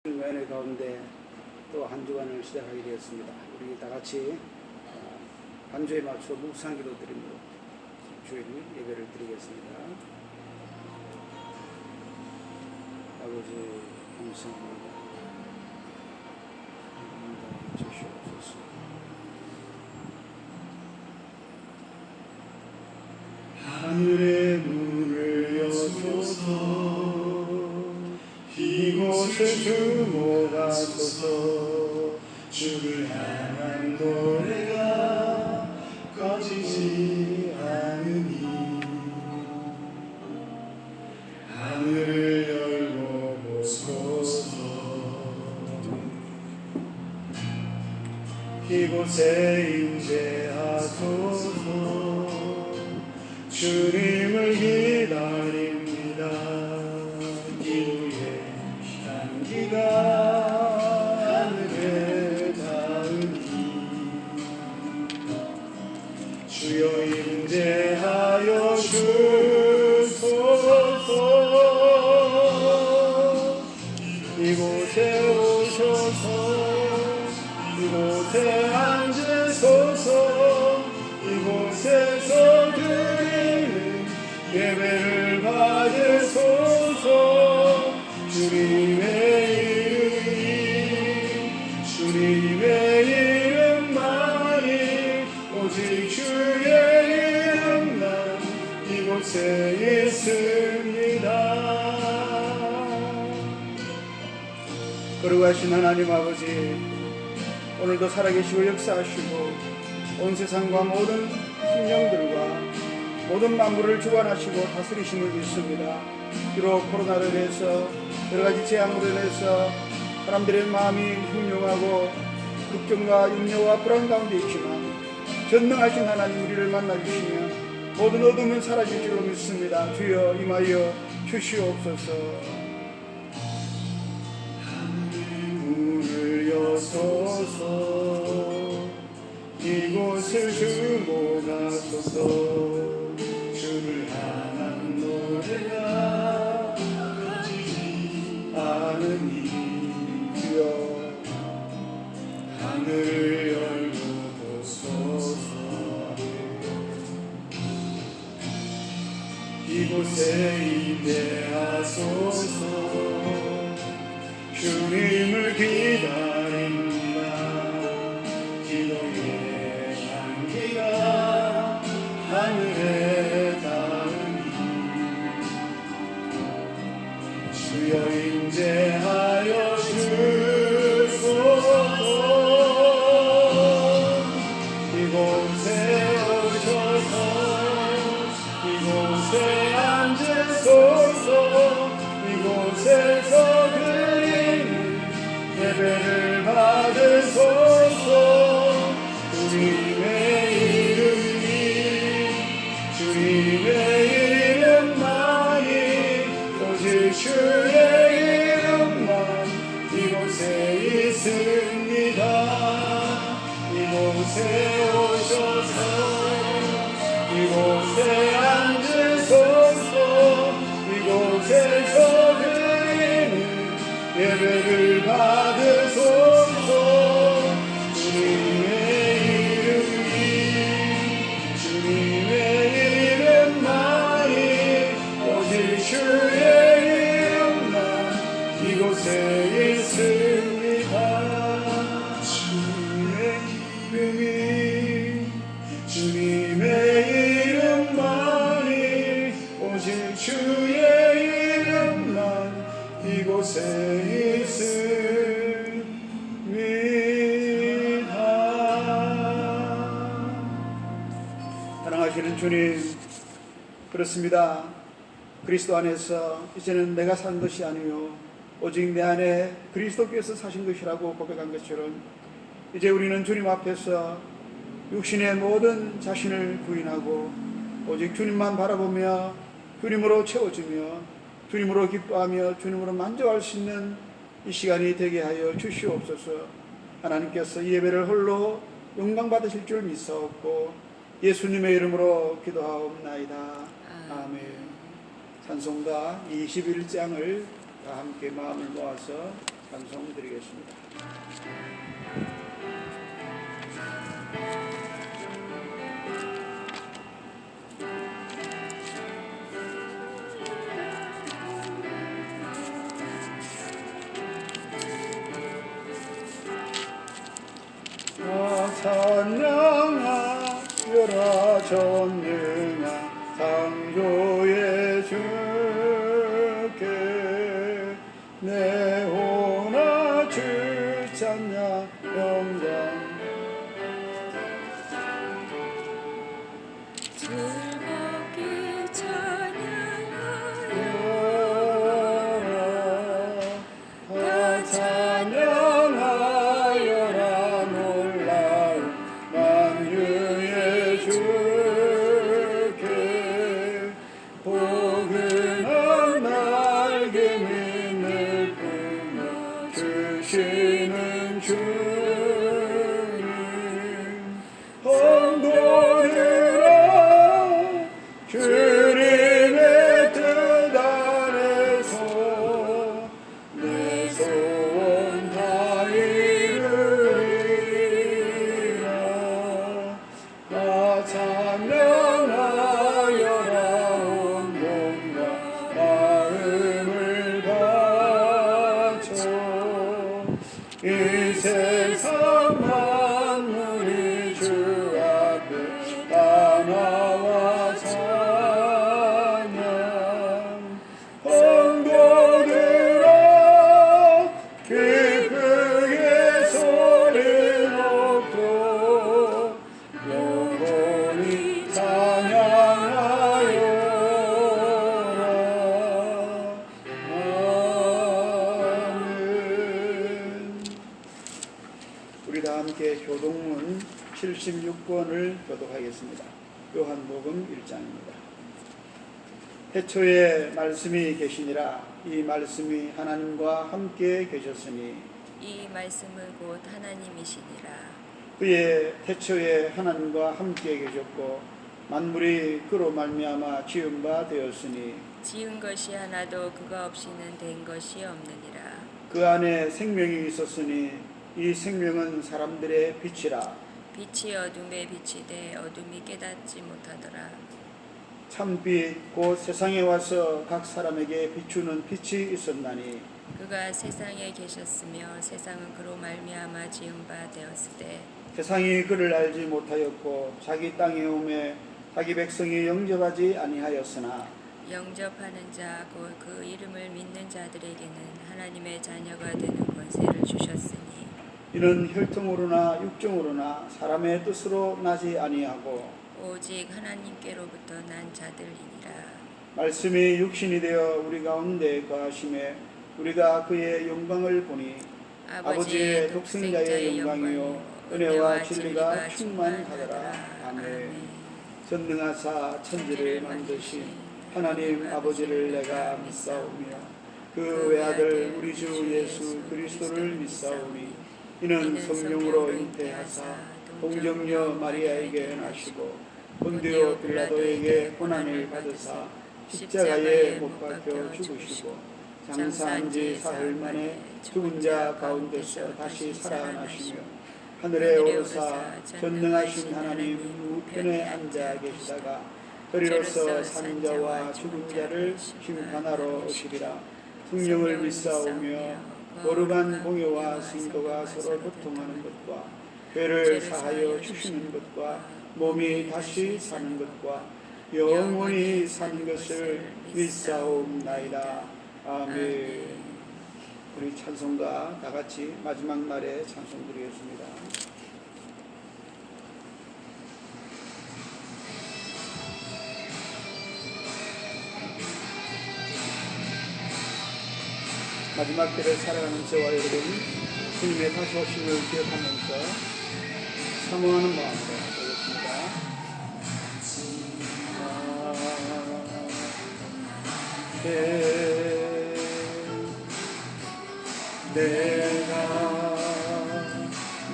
연애 가운데 또 한 주간을 시작하게 되었습니다. 우리 다 같이 한 주에 맞춰 묵상 기도 드림으로 주일 예배를 드리겠습니다. 아버지 감사합니다. 응답해 주시옵소서. 하늘의 문을 여소서. 이곳에 주목하소서. 주를 향한 노래가 꺼지지 않으니 하늘을 열고 보소서. 이곳에 임재하소서. 주님을 기다립니다. 기도의 향기가 하늘에 닿으니 주여 임재하여 주소서. 이곳에 오셔서 이곳에 앉으소서. 이곳에서 드리는 예배를 받으소서. 주님의 이름만이 오직 주의 이름만 이곳에 있습니다. 거룩하신 하나님 아버지, 오늘도 살아계시고 역사하시고 온 세상과 모든 sinh 명들과 모든 만물을 주관하시고 다스리심을 믿습니다. 비록 코로나로 인해서 여러가지 재앙으로 인해서 사람들의 마음이 흉흉하고 걱정과 염려와 불안 가운데 있지만 전능하신 하나님 우리를 만나주시면 모든 어둠은 사라질 줄로 믿습니다. 주여 임하여 주시옵소서. 문을 여소서. 이곳을 주목하소서. 주를 향한 노래가 꺼지지 않으니 주여 하늘을 열고 보소서. 이곳에 임재하소서. 주님을 기다립니다. 기도의 향기가 하늘에 닿으니 주여 임재하여 주소서. 이곳에 오셔서 이곳에 앉으소서. 이곳에서 드리는 예배를 받으소서. 주님의 이름만이 오직 주의 이름만 이곳에 있습니다. 이곳에 오셔서 이곳에 앉으소서. 이곳에서 드리는 예배를 받으소서. 주님의 이름만이 오직 주의 이름만 이곳에 있습니다. 주님의 이름만이 오직 주의 이름만 이곳에 있습니다. 사랑하시는 주님, 그렇습니다. 그리스도 안에서 이제는 내가 산 것이 아니요 오직 내 안에 그리스도께서 사신 것이라고 고백한 것처럼 이제 우리는 주님 앞에서 육신의 모든 자신을 부인하고 오직 주님만 바라보며 주님으로 채워지며 주님으로 기뻐하며 주님으로 만족할 수 있는 이 시간이 되게 하여 주시옵소서. 하나님께서 이 예배를 홀로 영광 받으실 줄 믿사옵고 예수님의 이름으로 기도하옵나이다. 아멘. 찬송가 21장을 다 함께 마음을 모아서 찬송드리겠습니다. 찬양하여라 전능한 창조의 주께 내 호나 주 찬양 영광 즐겁게 찬양하여 다 찬양하여라 놀라운 만유의 주께 포근한 날개 민을 품어 주시는 주님 성도들아 주님의 뜻 안에서 내 소원 다 이루리라 나 찬양하여라 온 몸과 마음을 바쳐 이 세상 만물이 주 앞에 다 나와 찬양 성도들아 기쁘게 소리 높여 영원히 찬양하여라 아멘. 우리 다 함께 교동문 76권을 교독하겠습니다. 요한복음 1장입니다. 태초에 말씀이 계시니라. 이 말씀이 하나님과 함께 계셨으니 이 말씀은 곧 하나님이시니라. 그의 태초에 하나님과 함께 계셨고 만물이 그로 말미암아 지은 바 되었으니 지은 것이 하나도 그가 없이는 된 것이 없느니라. 그 안에 생명이 있었으니 이 생명은 사람들의 빛이라. 빛이 어둠에 비치되 어둠이 깨닫지 못하더라. 참빛 곧 세상에 와서 각 사람에게 비추는 빛이 있었나니 그가 세상에 계셨으며 세상은 그로 말미암아 지은 바 되었을 때 세상이 그를 알지 못하였고 자기 땅에 오매 자기 백성이 영접하지 아니하였으나 영접하는 자 곧 그 이름을 믿는 자들에게는 하나님의 자녀가 되는 권세를 주셨으니 이는 혈통으로나 육정으로나 사람의 뜻으로 나지 아니하고 오직 하나님께로부터 난 자들이니라. 말씀이 육신이 되어 우리 가운데 거하심에 우리가 그의 영광을 보니 아버지의 독생자의 영광이요 은혜와 진리가 충만하더라. 아멘. 전능하사 천지를 만드신 하나님 아버지를 내가 믿사오며 그 외아들 우리 주 예수 그리스도를 믿사오니 이는 성령으로 잉태하사 동정녀 마리아에게 나시고 본디오 빌라도에게 고난을 받으사 십자가에 못 박혀 죽으시고 장사한 지 사흘 만에 죽은 자 가운데서 다시 살아나시며 하늘에 오르사 전능하신 하나님 우편에 앉아 계시다가 그리로서 산자와 죽은 자를 심판하러 오시리라. 성령을 믿사오며 거룩한 공예와 성도가 서로 교통하는 것과 죄를 사하여 주시는 것과 몸이 다시 사는 것과 영원히 사는 것을 믿사옵나이다. 아멘. 우리 찬송가 다 같이 마지막 날에 찬송 드리겠습니다. 마지막 때를 살아가는 저와 여러분, 주님의 다시 오심을 기억하면서 사모하는 마음으로 보겠습니다. 내가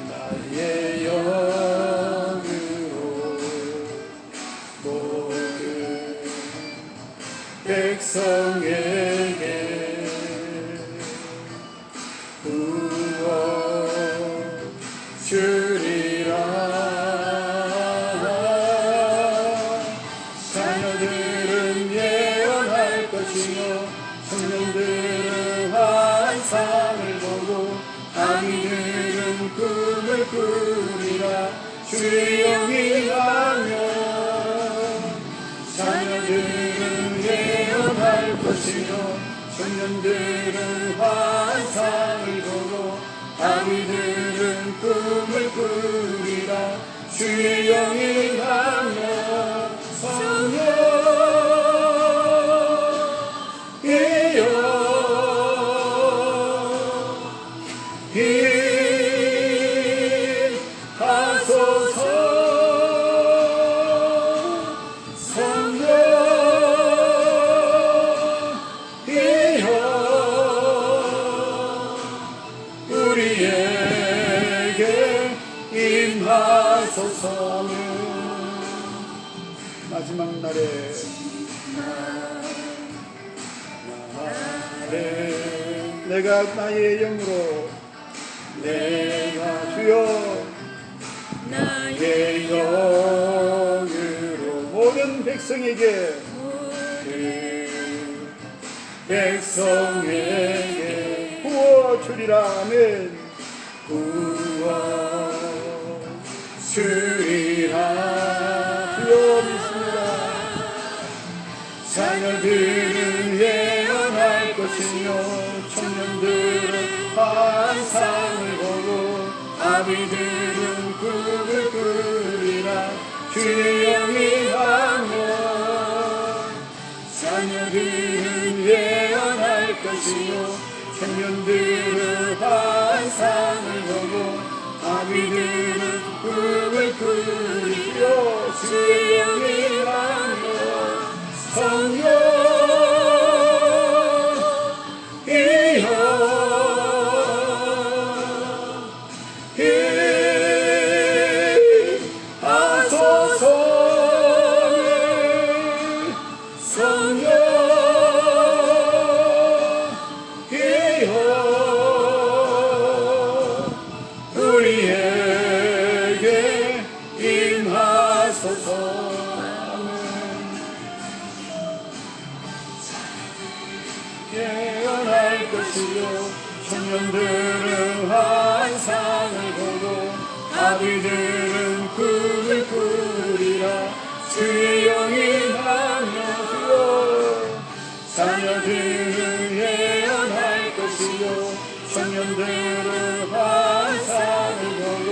나의 영으로 모든 백성에게 주리라. 자녀들은 예언할 것이요 청년들은 환상을 보고 아기들은 꿈을 꾸리라. 주의 영이 하며 자녀들은 예언할 것이요 청년들은 환상을 보고 아기들은 꿈을 꾸리라. 주의 영이 하며 마지막 날에 내가 나의 영으로 내가 주여 내 영으로 모든 백성에게 백성에게 구워 주리라. 아멘. 구워 주리라. 주여 믿습니다. 자녀들은 예언할 것이요 청년들은 환상을 보고 아비들은 꿈을 꾸리라. 주의 영이 하며 자녀들은 예언할 것이요 청년들은 환상을 보고 아비들은 꿈을 꾸리려. 주의 영이 하며 성령이여 임하소서. 성령이여 우리에게 임하소서. 예언할 것이요 청년들은 환상을 보고 아비들은 꿈을 꾸리라. 주의 영이 하며 주여 자녀들은 예언할 것이요 청년들은 환상을 보고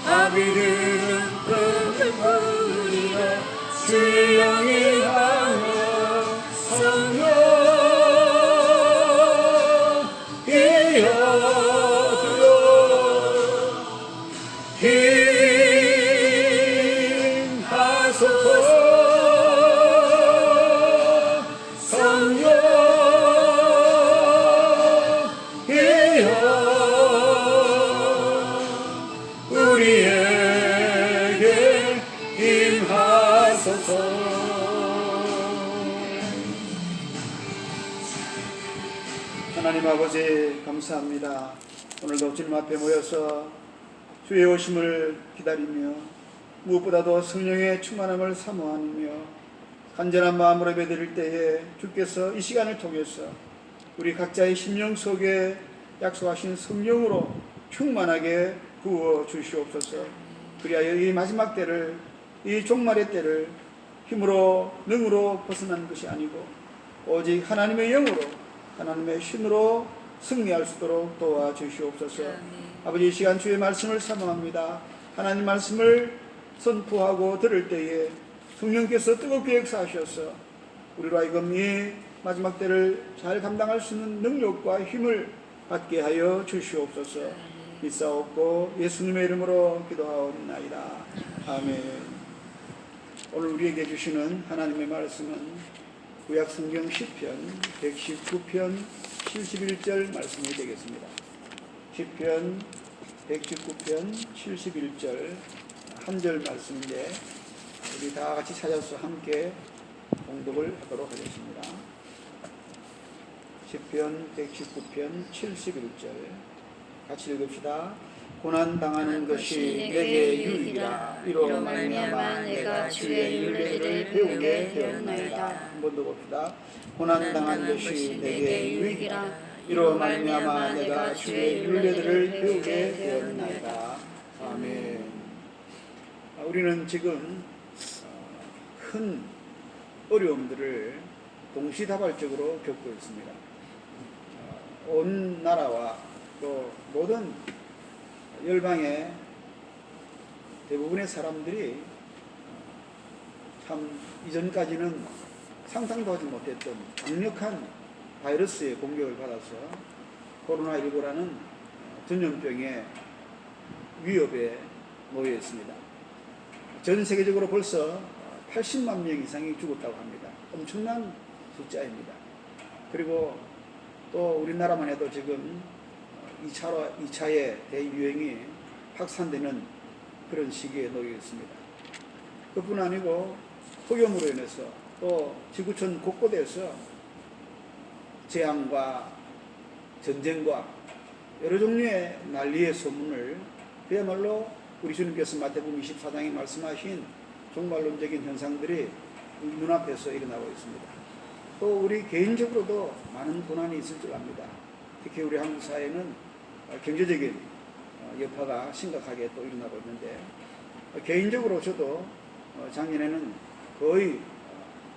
아비들은 꿈을 꾸리라. 주의 영이 하며 성령이여 주여 임하소서. 성령이여 우리에게 임하소서. 하나님 아버지 감사합니다. 오늘도 주님 앞에 모여서 주의 오심을 기다리며 무엇보다도 성령의 충만함을 사모하며 간절한 마음으로 예배드릴 때에 주께서 이 시간을 통해서 우리 각자의 심령 속에 약속하신 성령으로 충만하게 부어 주시옵소서. 그리하여 이 마지막 때를, 이 종말의 때를 힘으로 능으로 벗어나는 것이 아니고 오직 하나님의 영으로, 하나님의 신으로 승리할 수 있도록 도와주시옵소서. 아버지, 이 시간 주의 말씀을 사모합니다. 하나님 말씀을 선포하고 들을 때에 성령께서 뜨겁게 역사하셔서 우리로 하여금 이 마지막 때를 잘 감당할 수 있는 능력과 힘을 받게 하여 주시옵소서. 믿사옵고 예수님의 이름으로 기도하옵나이다. 아멘. 오늘 우리에게 주시는 하나님의 말씀은 구약성경 시편 119편 71절 말씀이 되겠습니다. 시편 119편 71절 한 절 말씀인데 우리 다 같이 찾아서 함께 봉독을 하도록 하겠습니다. 시편 119편 71절 같이 읽읍시다. 고난 당하는 것이 내게 유익이라. 이로 말미암아 내가 주의 윤례들을 배우게 되었나이다. 한 번 더 봅시다. 고난 당하는 것이 내게 유익이라. 이로 말미암아 내가 주의 윤례들을 배우게 되었나이다. 아멘. 우리는 지금 큰 어려움들을 동시다발적으로 겪고 있습니다. 온 나라와 또 모든 열방의 대부분의 사람들이 참 이전까지는 상상도 하지 못했던 강력한 바이러스의 공격을 받아서 코로나19라는 전염병의 위협에 놓여 있습니다. 전 세계적으로 벌써 80만 명 이상이 죽었다고 합니다. 엄청난 숫자입니다. 그리고 또 우리나라만 해도 지금 2차의 대유행이 확산되는 그런 시기에 놓여 있습니다. 그뿐 아니고 폭염으로 인해서 또 지구촌 곳곳에서 재앙과 전쟁과 여러 종류의 난리의 소문을 그야말로 우리 주님께서 마태복음 24장에 말씀하신 종말론적인 현상들이 눈앞에서 일어나고 있습니다. 또 우리 개인적으로도 많은 고난이 있을 줄 압니다. 특히 우리 한국 사회는 경제적인 여파가 심각하게 또 일어나고 있는데, 개인적으로 저도 작년에는 거의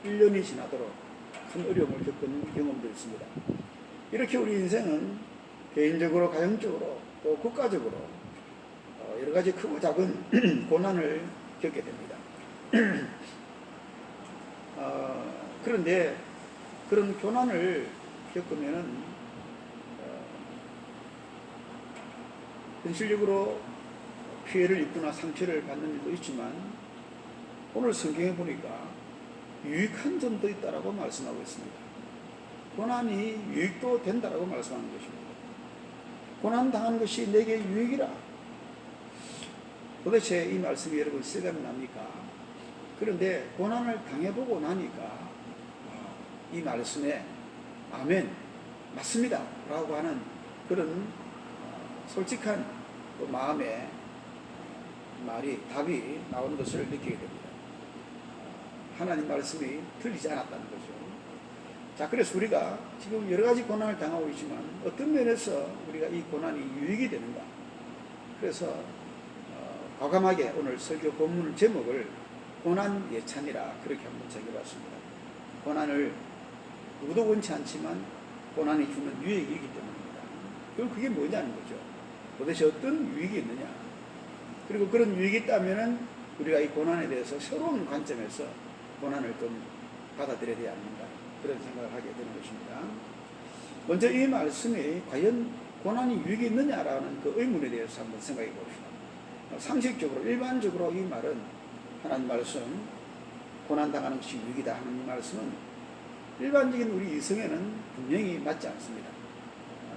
1년이 지나도록 큰 어려움을 겪은 경험도 있습니다. 이렇게 우리 인생은 개인적으로, 가정적으로, 또 국가적으로 여러 가지 크고 작은 고난을 겪게 됩니다. 그런데 그런 고난을 겪으면은 현실적으로 피해를 입거나 상처를 받는 일도 있지만, 오늘 성경에 보니까 유익한 점도 있다라고 말씀하고 있습니다. 고난이 유익도 된다라고 말씀하는 것입니다. 고난 당한 것이 내게 유익이라. 도대체 이 말씀이 여러분 실감이 납니까? 그런데 고난을 당해보고 나니까 이 말씀에 아멘, 맞습니다 라고 하는 그런 솔직한 마음의 답이 나오는 것을 느끼게 됩니다. 하나님 말씀이 틀리지 않았다는 거죠. 자, 그래서 우리가 지금 여러 가지 고난을 당하고 있지만 어떤 면에서 우리가 이 고난이 유익이 되는가? 그래서 과감하게 오늘 설교 본문 제목을 고난 예찬이라 그렇게 한번 적어봤습니다. 고난을 누구도 원치 않지만 고난이 주는 유익이기 때문입니다. 그럼 그게 뭐냐는 거죠. 도대체 어떤 유익이 있느냐? 그리고 그런 유익이 있다면은 우리가 이 고난에 대해서 새로운 관점에서 고난을 좀 받아들여야 되지 않는가, 그런 생각을 하게 되는 것입니다. 먼저 이 말씀이 과연 고난이 유익이 있느냐라는 그 의문에 대해서 한번 생각해 봅시다. 상식적으로, 일반적으로 이 말은, 하나님 말씀, 고난당하는 것이 유익이다 하는 이 말씀은 일반적인 우리 이성에는 분명히 맞지 않습니다.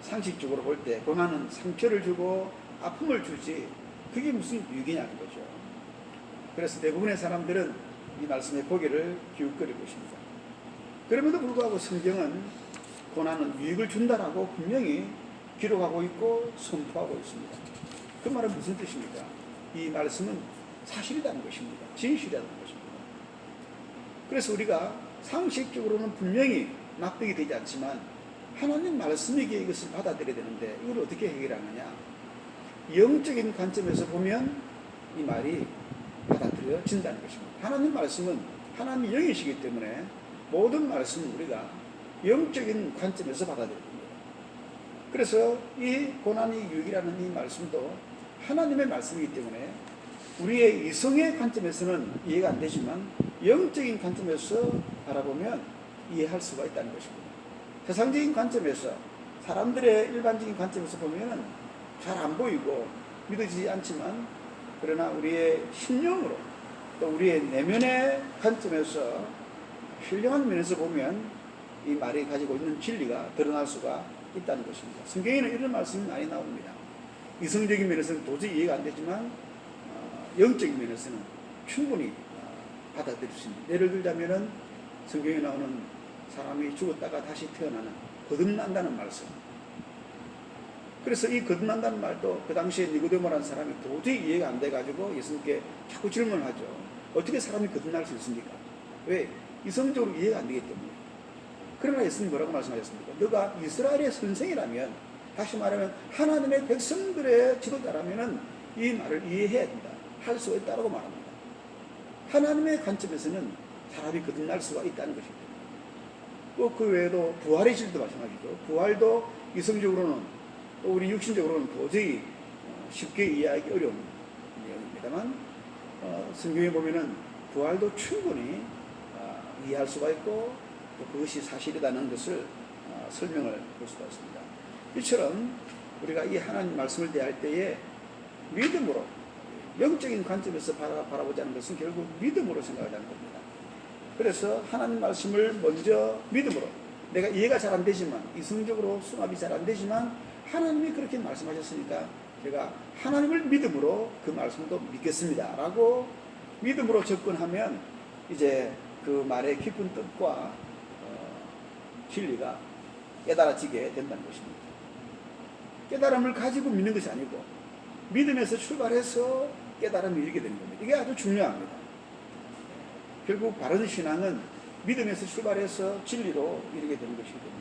상식적으로 볼 때 고난은 상처를 주고 아픔을 주지 그게 무슨 유익이냐는 거죠. 그래서 대부분의 사람들은 이 말씀에 고개를 기웃거리고 있습니다. 그럼에도 불구하고 성경은 고난은 유익을 준다라고 분명히 기록하고 있고 선포하고 있습니다. 그 말은 무슨 뜻입니까? 이 말씀은 사실이라는 것입니다. 진실이라는 것입니다. 그래서 우리가 상식적으로는 분명히 납득이 되지 않지만 하나님 말씀이기에 이것을 받아들여야 되는데, 이걸 어떻게 해결하느냐? 영적인 관점에서 보면 이 말이 받아들여진다는 것입니다. 하나님 말씀은 하나님이 영이시기 때문에 모든 말씀은 우리가 영적인 관점에서 받아들여야 됩니다. 그래서 이 고난이 유익이라는 이 말씀도 하나님의 말씀이기 때문에 우리의 이성의 관점에서는 이해가 안 되지만 영적인 관점에서 바라보면 이해할 수가 있다는 것입니다. 세상적인 관점에서, 사람들의 일반적인 관점에서 보면 잘 안 보이고 믿어지지 않지만, 그러나 우리의 심령으로 또 우리의 내면의 관점에서 신령한 면에서 보면 이 말이 가지고 있는 진리가 드러날 수가 있다는 것입니다. 성경에는 이런 말씀이 많이 나옵니다. 이성적인 면에서는 도저히 이해가 안 되지만 영적인 면에서는 충분히 받아들일 수 있는, 예를 들자면은 성경에 나오는 사람이 죽었다가 다시 태어나는, 거듭난다는 말씀, 그래서 이 거듭난다는 말도 그 당시에 니고데모라는 사람이 도저히 이해가 안 돼가지고 예수님께 자꾸 질문하죠. 어떻게 사람이 거듭날 수 있습니까? 왜? 이성적으로 이해가 안 되기 때문에. 그러나 예수님 뭐라고 말씀하셨습니까? 너가 이스라엘의 선생이라면, 다시 말하면 하나님의 백성들의 지도자라면 이 말을 이해해야 된다. 할 수 있다고 말합니다. 하나님의 관점에서는 사람이 거듭날 수가 있다는 것입니다. 또 그 외에도 부활의 질도 마찬가지죠. 부활도 이성적으로는 또 우리 육신적으로는 도저히 쉽게 이해하기 어려운 내용입니다만 성경에 보면은 부활도 충분히 이해할 수가 있고 또 그것이 사실이라는 것을 설명을 볼 수가 있습니다. 이처럼 우리가 이 하나님 말씀을 대할 때에 믿음으로 영적인 관점에서 바라보자는 것은 결국 믿음으로 생각하자는 겁니다. 그래서 하나님 말씀을 먼저 믿음으로, 내가 이해가 잘 안 되지만, 이성적으로 수납이 잘 안 되지만 하나님이 그렇게 말씀하셨으니까 제가 하나님을 믿음으로 그 말씀도 믿겠습니다 라고 믿음으로 접근하면 이제 그 말의 깊은 뜻과 진리가 깨달아지게 된다는 것입니다. 깨달음을 가지고 믿는 것이 아니고 믿음에서 출발해서 깨달음을 이루게 되는 겁니다. 이게 아주 중요합니다. 결국 바른 신앙은 믿음에서 출발해서 진리로 이루게 되는 것이기 때문에.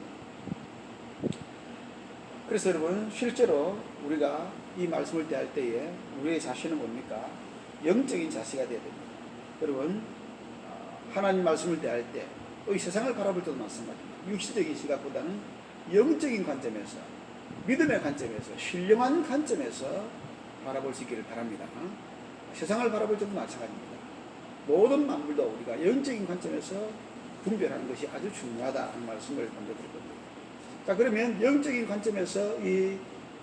그래서 여러분, 실제로 우리가 이 말씀을 대할 때에 우리의 자신은 뭡니까? 영적인 자세가 되어야 됩니다. 여러분, 하나님 말씀을 대할 때, 또 이 세상을 바라볼 때도 마찬가지입니다. 육신적인 시각보다는 영적인 관점에서, 믿음의 관점에서, 신령한 관점에서 바라볼 수 있기를 바랍니다. 세상을 바라볼 때도 마찬가지입니다. 모든 만물도 우리가 영적인 관점에서 분별하는 것이 아주 중요하다는 말씀을 먼저 드렸거든요. 자, 그러면 영적인 관점에서 이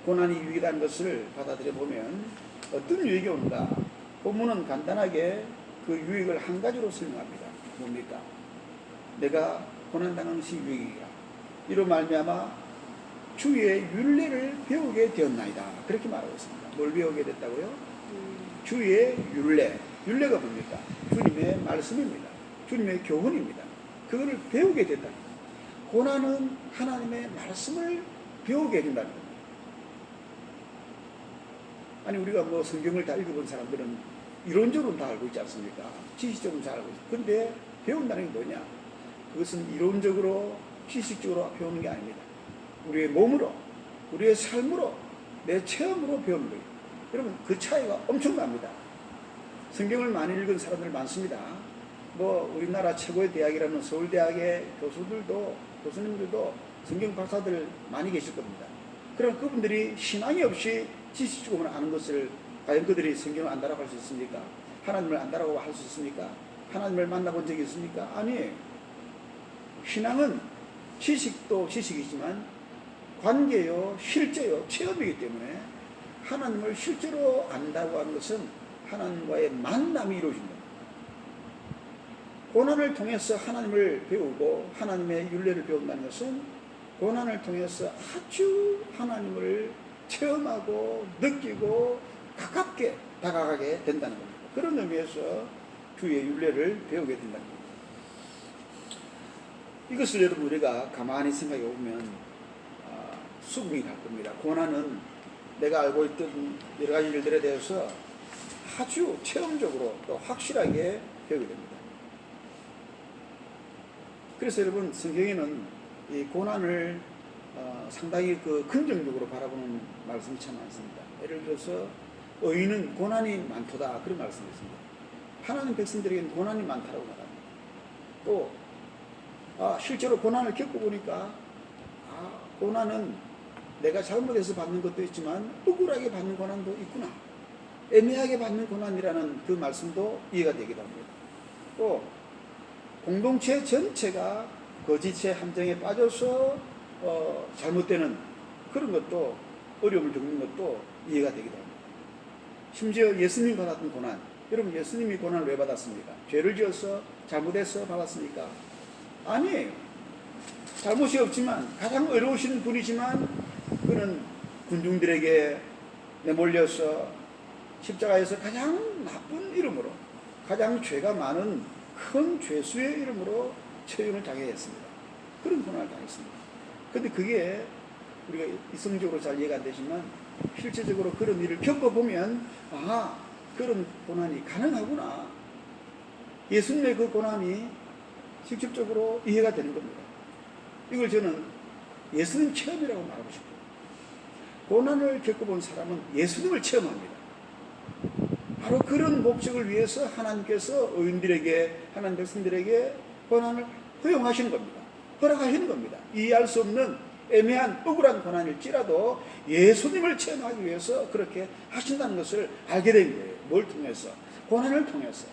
고난이 유익이라는 것을 받아들여 보면 어떤 유익이 오는가? 본문은 간단하게 그 유익을 한 가지로 설명합니다. 뭡니까? 내가 고난당하는 것이 유익이라. 이로 말미암아 주의 율례를 배우게 되었나이다. 그렇게 말하고 있습니다. 뭘 배우게 됐다고요? 주의 율례. 율례가 뭡니까? 주님의 말씀입니다. 주님의 교훈입니다. 그거를 배우게 됐다. 고난은 하나님의 말씀을 배우게 해준다는 겁니다. 아니, 우리가 뭐 성경을 다 읽어본 사람들은 이론적으로는 다 알고 있지 않습니까? 지식적으로는 잘 알고 있죠. 근데 배운다는 게 뭐냐? 그것은 이론적으로, 지식적으로 배우는 게 아닙니다. 우리의 몸으로, 우리의 삶으로, 내 체험으로 배우는 거예요. 여러분, 그 차이가 엄청납니다. 성경을 많이 읽은 사람들 많습니다. 뭐 우리나라 최고의 대학이라는 서울대학의 교수님들도 성경 박사들 많이 계실 겁니다. 그럼 그분들이 신앙이 없이 지식적으로 아는 것을 과연 그들이 성경을 안다라고 할 수 있습니까? 하나님을 안다라고 할 수 있습니까? 하나님을 만나본 적이 있습니까? 아니에요. 신앙은 지식도 지식이지만 관계요, 실제요, 체험이기 때문에 하나님을 실제로 안다고 하는 것은 하나님과의 만남이 이루어진다. 고난을 통해서 하나님을 배우고 하나님의 율례를 배운다는 것은 고난을 통해서 아주 하나님을 체험하고 느끼고 가깝게 다가가게 된다는 겁니다. 그런 의미에서 주의 율례를 배우게 된다는 겁니다. 이것을 여러분 우리가 가만히 생각해 보면 수긍이 갈 겁니다. 고난은 내가 알고 있던 여러 가지 일들에 대해서 아주 체험적으로 또 확실하게 배우게 됩니다. 그래서 여러분, 성경에는 이 고난을 상당히 그 긍정적으로 바라보는 말씀이 참 많습니다. 예를 들어서 의인은 고난이 많도다, 그런 말씀이 있습니다. 하나님 백성들에게는 고난이 많다라고 말합니다. 또 실제로 고난을 겪어보니까 고난은 내가 잘못해서 받는 것도 있지만 억울하게 받는 고난도 있구나, 애매하게 받는 고난이라는 그 말씀도 이해가 되기도 합니다. 또 공동체 전체가 거짓의 함정에 빠져서 잘못되는 그런 것도, 어려움을 겪는 것도 이해가 되기도 합니다. 심지어 예수님이 받았던 고난, 여러분 예수님이 고난을 왜 받았습니까? 죄를 지어서 잘못해서 받았습니까? 아니에요. 잘못이 없지만 가장 어려우신 분이지만 그는 군중들에게 내몰려서 십자가에서 가장 나쁜 이름으로, 가장 죄가 많은 큰 죄수의 이름으로 처형을 당해야 했습니다. 그런 고난을 당했습니다. 그런데 그게 우리가 이성적으로 잘 이해가 안 되지만 실제적으로 그런 일을 겪어보면 아, 그런 고난이 가능하구나. 예수님의 그 고난이 직접적으로 이해가 되는 겁니다. 이걸 저는 예수님 체험이라고 말하고 싶어요. 고난을 겪어본 사람은 예수님을 체험합니다. 바로 그런 목적을 위해서 하나님께서 의인들에게, 하나님 백성들에게 고난을 허용하시는 겁니다. 허락하시는 겁니다. 이해할 수 없는 애매한 억울한 고난일지라도 예수님을 체험하기 위해서 그렇게 하신다는 것을 알게 된 거예요. 뭘 통해서? 고난을 통해서.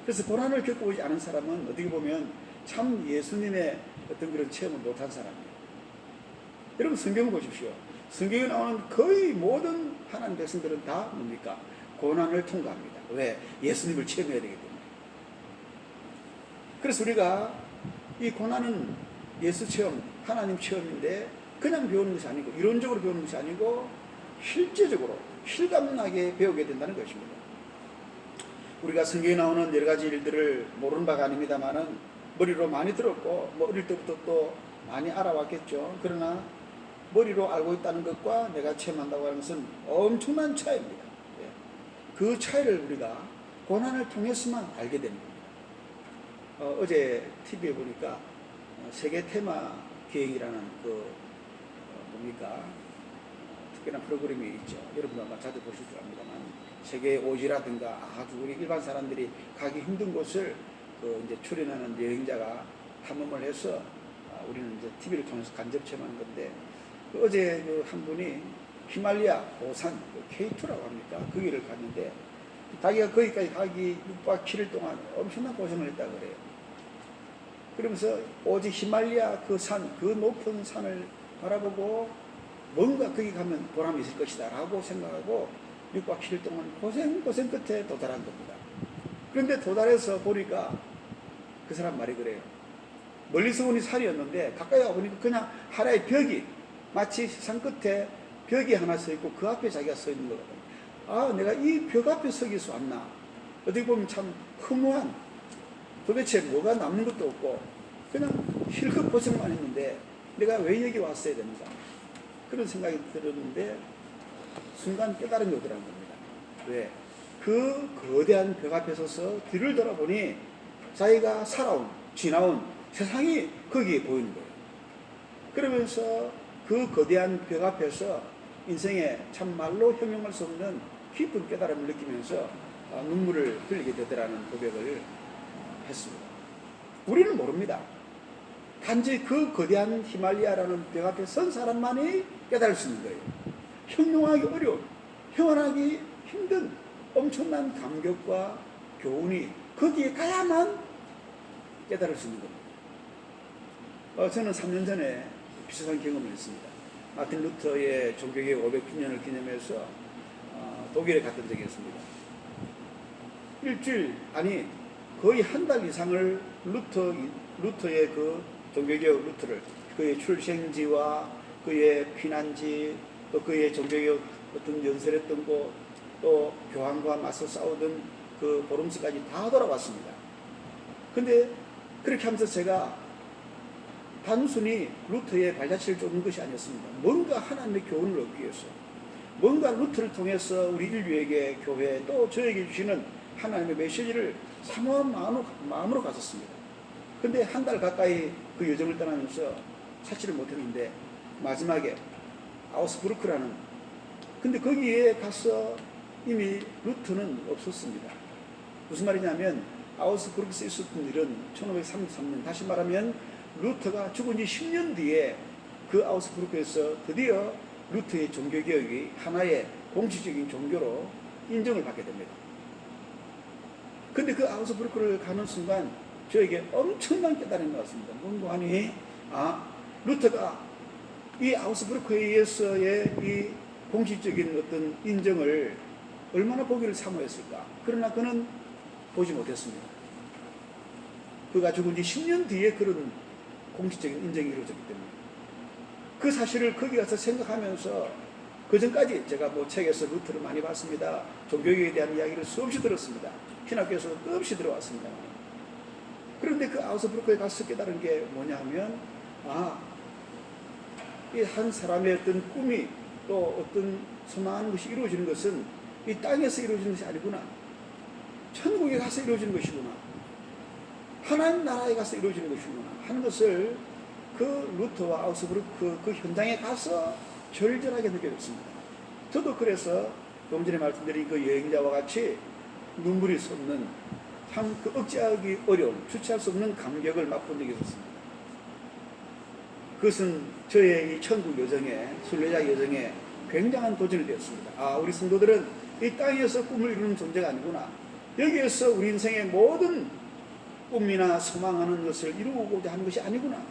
그래서 고난을 겪어보지 않은 사람은 어떻게 보면 참 예수님의 어떤 그런 체험을 못한 사람이에요. 여러분 성경을 보십시오. 성경에 나오는 거의 모든 하나님 백성들은 다 뭡니까? 고난을 통과합니다. 왜? 예수님을 체험해야 되기 때문에. 그래서 우리가 이 고난은 예수 체험, 하나님 체험인데 그냥 배우는 것이 아니고 이론적으로 배우는 것이 아니고 실제적으로 실감나게 배우게 된다는 것입니다. 우리가 성경에 나오는 여러 가지 일들을 모르는 바가 아닙니다만은 머리로 많이 들었고 뭐 어릴 때부터 또 많이 알아왔겠죠. 그러나 머리로 알고 있다는 것과 내가 체험한다고 하는 것은 엄청난 차이입니다. 그 차이를 우리가 고난을 통해서만 알게 되는 겁니다. 어제 TV에 보니까 세계 테마 기행이라는 뭡니까? 특별한 프로그램이 있죠. 여러분도 아마 자주 보실 줄 압니다만 세계 오지라든가 아주 우리 일반 사람들이 가기 힘든 곳을 이제 출연하는 여행자가 탐험을 해서 우리는 이제 TV를 통해서 간접 체험하는 건데 어제 한 분이 히말리아 고산 K2라고 합니까? 거기를 갔는데 자기가 거기까지 가기 6박 7일 동안 엄청난 고생을 했다고 그래요. 그러면서 오직 히말리아 그 산, 그 높은 산을 바라보고 뭔가 거기 가면 보람이 있을 것이다 라고 생각하고 6박 7일 동안 고생 끝에 도달한 겁니다. 그런데 도달해서 보니까 그 사람 말이 그래요. 멀리서 보니 산이었는데 가까이 와보니까 그냥 하나의 벽이 마치 산 끝에 벽이 하나 서 있고 그 앞에 자기가 서 있는 거거든요. 아, 내가 이 벽 앞에 서기서 왔나. 어떻게 보면 참 허무한, 도대체 뭐가 남는 것도 없고 그냥 실컷 고생만 했는데 내가 왜 여기 왔어야 되는가. 그런 생각이 들었는데 순간 깨달음이 오더라는 겁니다. 왜? 그 거대한 벽 앞에 서서 뒤를 돌아보니 자기가 살아온, 지나온 세상이 거기에 보이는 거예요. 그러면서 그 거대한 벽 앞에서 인생에 참말로 형용할 수 없는 깊은 깨달음을 느끼면서 눈물을 흘리게 되더라는 고백을 했습니다. 우리는 모릅니다. 단지 그 거대한 히말리아라는 벽 앞에 선 사람만이 깨달을 수 있는 거예요. 형용하기 어려운, 형언하기 힘든 엄청난 감격과 교훈이 거기에 가야만 깨달을 수 있는 겁니다. 저는 3년 전에 비슷한 경험을 했습니다. 마틴 루터의 종교개혁 500주년을 기념해서 독일에 갔던 적이 있습니다. 일주일, 아니 거의 한 달 이상을 루터의 그 종교개혁 루터를 그의 출생지와 그의 피난지 또 그의 종교개혁 어떤 연설했던 곳 또 교황과 맞서 싸우던 그 보름스까지 다 돌아왔습니다. 근데 그렇게 하면서 제가 단순히 루터의 발자취를 쫓는 것이 아니었습니다. 뭔가 하나님의 교훈을 얻기 위해서 뭔가 루터를 통해서 우리 인류에게 교회 또 저에게 주시는 하나님의 메시지를 사모한 마음으로 갔었습니다. 근데 한 달 가까이 그 여정을 떠나면서 찾지를 못했는데 마지막에 아우스부르크라는 근데 거기에 가서 이미 루터는 없었습니다. 무슨 말이냐면 아우스부르크에서 있었던 일은 1533년 다시 말하면 루터가 죽은 지 10년 뒤에 그 아우스부르크에서 드디어 루터의 종교개혁이 하나의 공식적인 종교로 인정을 받게 됩니다. 근데 그 아우스부르크를 가는 순간 저에게 엄청난 깨달음이 왔습니다. 뭔가 하니 루터가 이 아우스부르크에 의해서의 이 공식적인 어떤 인정을 얼마나 보기를 사모했을까. 그러나 그는 보지 못했습니다. 그가 죽은 지 10년 뒤에 그런 공식적인 인정이 이루어졌기 때문에 그 사실을 거기 가서 생각하면서 그 전까지 제가 뭐 책에서 루터를 많이 봤습니다. 종교개혁에 대한 이야기를 수없이 들었습니다. 신학교에서도 끝없이 들어왔습니다. 그런데 그 아우스부르크에 가서 깨달은 게 뭐냐 하면 이 한 사람의 어떤 꿈이 또 어떤 소망하는 것이 이루어지는 것은 이 땅에서 이루어지는 것이 아니구나. 천국에 가서 이루어지는 것이구나. 하나님 나라에 가서 이루어지는 것이구나 하는 것을 그 루터와 아우스부르크 그 현장에 가서 절절하게 느껴졌습니다. 저도 그래서 좀 전에 말씀드린 그 여행자와 같이 눈물이 솟는 참 그 억제하기 어려운 주체할 수 없는 감격을 맛본 적이 있었습니다. 그것은 저의 이 천국 여정에 순례자 여정에 굉장한 도전이 되었습니다. 아, 우리 성도들은 이 땅에서 꿈을 이루는 존재가 아니구나. 여기에서 우리 인생의 모든 꿈이나 소망하는 것을 이루고자 하는 것이 아니구나.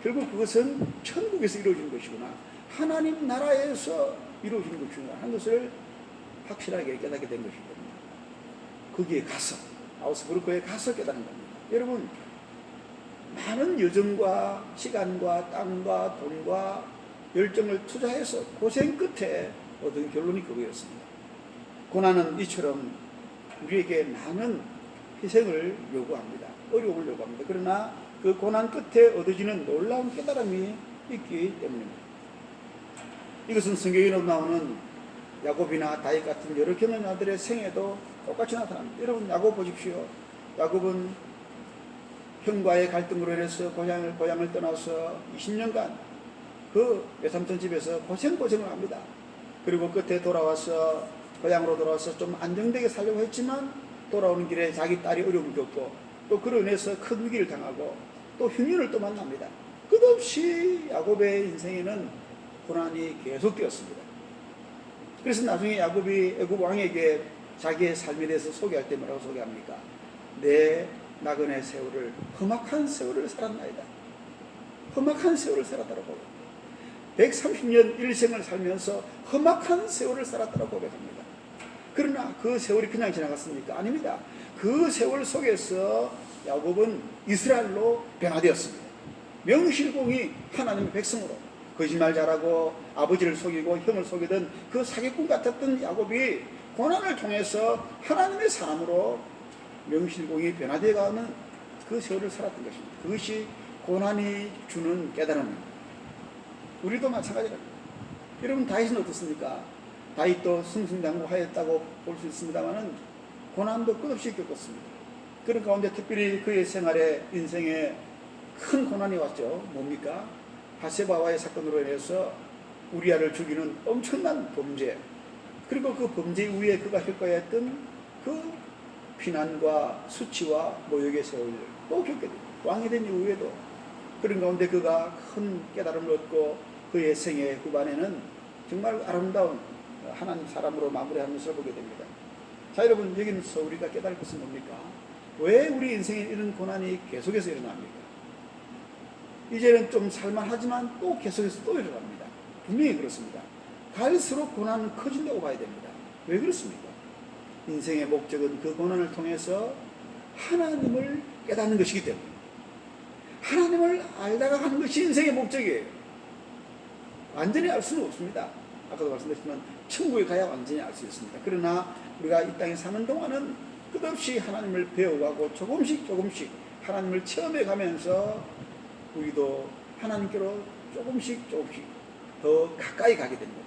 결국 그것은 천국에서 이루어지는 것이구나. 하나님 나라에서 이루어지는 것이구나 하는 것을 확실하게 깨닫게 된 것이기 때문에 거기에 가서 아우스부르크에 가서 깨닫는 겁니다. 여러분, 많은 여정과 시간과 땅과 돈과 열정을 투자해서 고생 끝에 얻은 결론이 그거였습니다. 고난은 이처럼 우리에게 많은 희생을 요구합니다. 어려움을 요구합니다. 그러나 그 고난 끝에 얻어지는 놀라운 깨달음이 있기 때문입니다. 이것은 성경에로 나오는 야곱이나 다윗 같은 여러 경험자들의 생애도 똑같이 나타납니다. 여러분, 야곱 보십시오. 야곱은 형과의 갈등으로 인해서 고향을 떠나서 20년간 그 외삼촌 집에서 고생을 합니다. 그리고 끝에 돌아와서 고향으로 돌아와서 좀 안정되게 살려고 했지만 돌아오는 길에 자기 딸이 어려움을 겪고 또 그로 인해서 큰 위기를 당하고 또 흉년을 또 만납니다. 끝없이 야곱의 인생에는 고난이 계속되었습니다. 그래서 나중에 야곱이 애굽 왕에게 자기의 삶에 대해서 소개할 때 뭐라고 소개합니까? 내 나그네 세월을 험악한 세월을 살았나이다. 험악한 세월을 살았다고 130년 일생을 살면서 험악한 세월을 살았다고 고백합니다. 그러나 그 세월이 그냥 지나갔습니까? 아닙니다. 그 세월 속에서 야곱은 이스라엘로 변화되었습니다. 명실공히 하나님의 백성으로 거짓말 잘하고 아버지를 속이고 형을 속이던 그 사기꾼 같았던 야곱이 고난을 통해서 하나님의 사람으로 명실공히 변화되어가는 그 세월을 살았던 것입니다. 그것이 고난이 주는 깨달음입니다. 우리도 마찬가지입니다. 여러분, 다윗은 어떻습니까? 다윗도 승승장구하였다고 볼 수 있습니다만 고난도 끝없이 겪었습니다. 그런 가운데 특별히 그의 생활에 인생에 큰 고난이 왔죠. 뭡니까? 바세바와의 사건으로 인해서 우리아를 죽이는 엄청난 범죄, 그리고 그 범죄 이후에 그가 겪어야 했던 그 비난과 수치와 모욕의 세월을 또 겪게 됩니다. 왕이 된 이후에도. 그런 가운데 그가 큰 깨달음을 얻고 그의 생애 후반에는 정말 아름다운 하나님 사람으로 마무리하는 것을 보게 됩니다. 자, 여러분, 여기서 우리가 깨달을 것은 뭡니까? 왜 우리 인생에 이런 고난이 계속해서 일어납니까? 이제는 좀 살만하지만 또 계속해서 또 일어납니다. 분명히 그렇습니다. 갈수록 고난은 커진다고 봐야 됩니다. 왜 그렇습니까? 인생의 목적은 그 고난을 통해서 하나님을 깨닫는 것이기 때문에 하나님을 알다가 하는 것이 인생의 목적이에요. 완전히 알 수는 없습니다. 아까도 말씀드렸지만 천국에 가야 완전히 알 수 있습니다. 그러나 우리가 이 땅에 사는 동안은 끝없이 하나님을 배워가고 조금씩 하나님을 체험해 가면서 우리도 하나님께로 조금씩 더 가까이 가게 됩니다.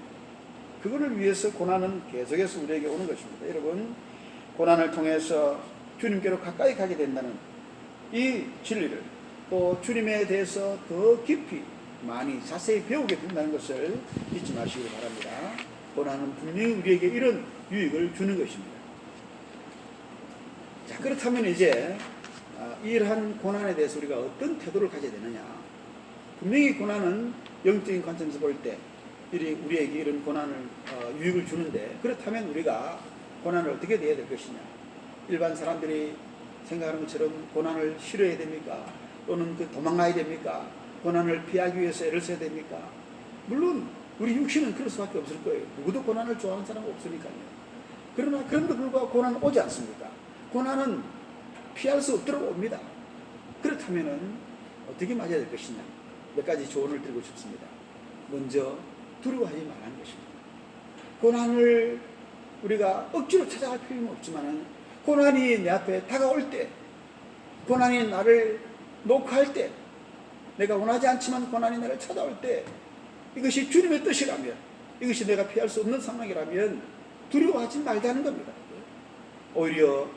그거를 위해서 고난은 계속해서 우리에게 오는 것입니다. 여러분, 고난을 통해서 주님께로 가까이 가게 된다는 이 진리를 또 주님에 대해서 더 깊이 많이 자세히 배우게 된다는 것을 잊지 마시기 바랍니다. 고난은 분명히 우리에게 이런 유익을 주는 것입니다. 자, 그렇다면 이제 이러한 고난에 대해서 우리가 어떤 태도를 가져야 되느냐. 분명히 고난은 영적인 관점에서 볼 때 우리에게 이런 고난을 유익을 주는데, 그렇다면 우리가 고난을 어떻게 대해야 될 것이냐. 일반 사람들이 생각하는 것처럼 고난을 싫어해야 됩니까? 또는 도망가야 됩니까? 고난을 피하기 위해서 애를 써야 됩니까? 물론 우리 육신은 그럴 수밖에 없을 거예요. 누구도 고난을 좋아하는 사람은 없으니까요. 그러나 그럼에도 불구하고 고난은 오지 않습니까? 고난은 피할 수 없도록 옵니다. 그렇다면 어떻게 맞아야 될 것이냐. 몇 가지 조언을 드리고 싶습니다. 먼저 두려워하지 말라는 것입니다. 고난을 우리가 억지로 찾아갈 필요는 없지만 고난이 내 앞에 다가올 때, 고난이 나를 녹화할 때, 내가 원하지 않지만 고난이 나를 찾아올 때 이것이 주님의 뜻이라면, 이것이 내가 피할 수 없는 상황이라면 두려워하지 말자는 겁니다. 오히려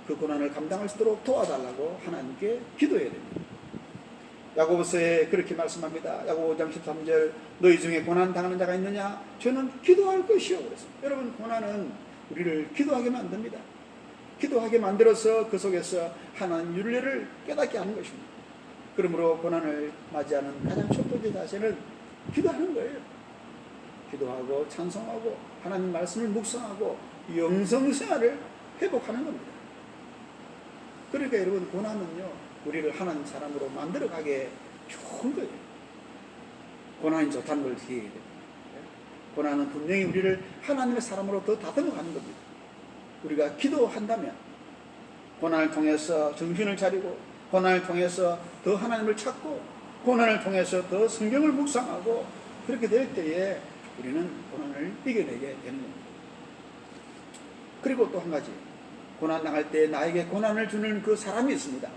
그 고난을 감당할 수 있도록 도와달라고 하나님께 기도해야 됩니다. 야고보서에 그렇게 말씀합니다. 야고보 5장 13절, 너희 중에 고난 당하는 자가 있느냐? 저는 기도할 것이요 그랬습니다. 여러분, 고난은 우리를 기도하게 만듭니다. 기도하게 만들어서 그 속에서 하나님 윤례를 깨닫게 하는 것입니다. 그러므로 고난을 맞이하는 가장 첫 번째 자세는 기도하는 거예요. 기도하고 찬송하고 하나님 말씀을 묵상하고 영성생활을 회복하는 겁니다. 그러니까 여러분, 고난은요 우리를 하나님 사람으로 만들어가게 좋은 거예요. 고난이 좋다는 걸 기억해야 됩니다. 고난은 분명히 우리를 하나님의 사람으로 더 다듬어가는 겁니다. 우리가 기도한다면 고난을 통해서 정신을 차리고, 고난을 통해서 더 하나님을 찾고, 고난을 통해서 더 성경을 묵상하고, 그렇게 될 때에 우리는 고난을 이겨내게 되는 겁니다. 그리고 또 한 가지, 고난 당할 때 나에게 고난을 주는 그 사람이 있습니다.